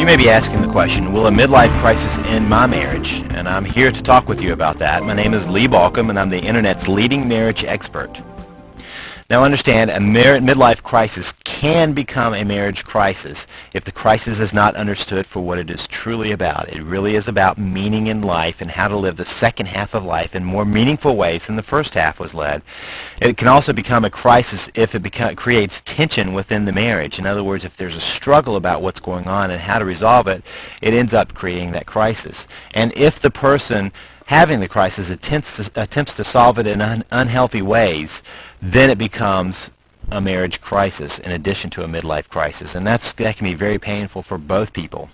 may be asking the question, will a midlife crisis end my marriage? And I'm here to talk with you about that. My name is Lee Balcom, and I'm the Internet's leading marriage expert. Now understand, a midlife crisis can become a marriage crisis if the crisis is not understood for what it is truly about. It really is about meaning in life and how to live the second half of life in more meaningful ways than the first half was led. It can also become a crisis if it creates tension within the marriage. In other words, if there's a struggle about what's going on and how to resolve it, it ends up creating that crisis. And if the person having the crisis attempts to solve it in unhealthy ways, then it becomes a marriage crisis in addition to a midlife crisis, and that can be very painful for both people.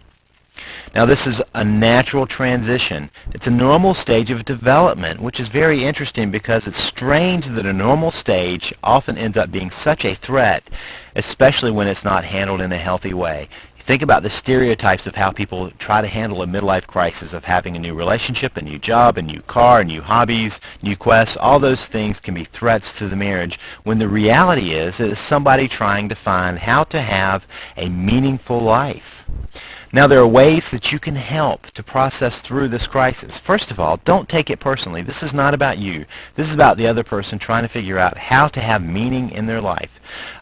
Now, this is a natural transition. It's a normal stage of development, which is very interesting because it's strange that a normal stage often ends up being such a threat, especially when it's not handled in a healthy way. Think about the stereotypes of how people try to handle a midlife crisis of having a new relationship, a new job, a new car, new hobbies, new quests. All those things can be threats to the marriage when the reality is it's somebody trying to find how to have a meaningful life. Now, there are ways that you can help to process through this crisis. First of all, don't take it personally. This is not about you. This is about the other person trying to figure out how to have meaning in their life.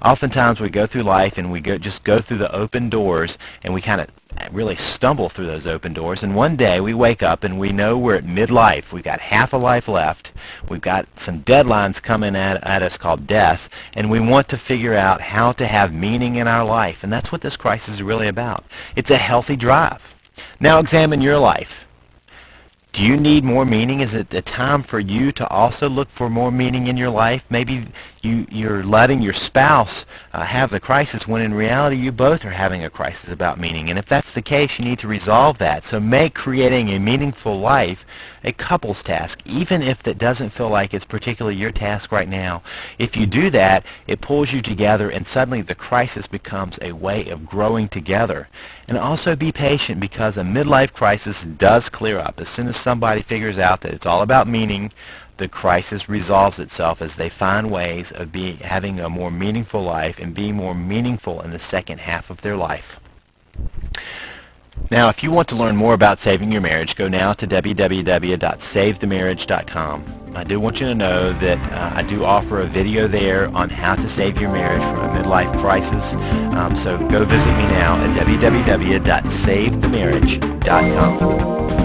Oftentimes we go through life and we just go through the open doors, and we kind of really stumble through those open doors, and one day we wake up and we know we're at midlife. We've got half a life left. We've got some deadlines coming at us called death, and we want to figure out how to have meaning in our life, and that's what this crisis is really about. It's a healthy drive. Now examine your life. Do you need more meaning? Is it the time for you to also look for more meaning in your life? Maybe you're letting your spouse have the crisis when in reality you both are having a crisis about meaning. And if that's the case, you need to resolve that. So make creating a meaningful life a couple's task, even if that doesn't feel like it's particularly your task right now. If you do that, it pulls you together, and suddenly the crisis becomes a way of growing together. And also be patient, because a midlife crisis does clear up. As soon as somebody figures out that it's all about meaning, the crisis resolves itself as they find ways of having a more meaningful life and being more meaningful in the second half of their life. Now, if you want to learn more about saving your marriage, go now to www.savethemarriage.com. I do want you to know that I do offer a video there on how to save your marriage from a midlife crisis. So go visit me now at www.savethemarriage.com.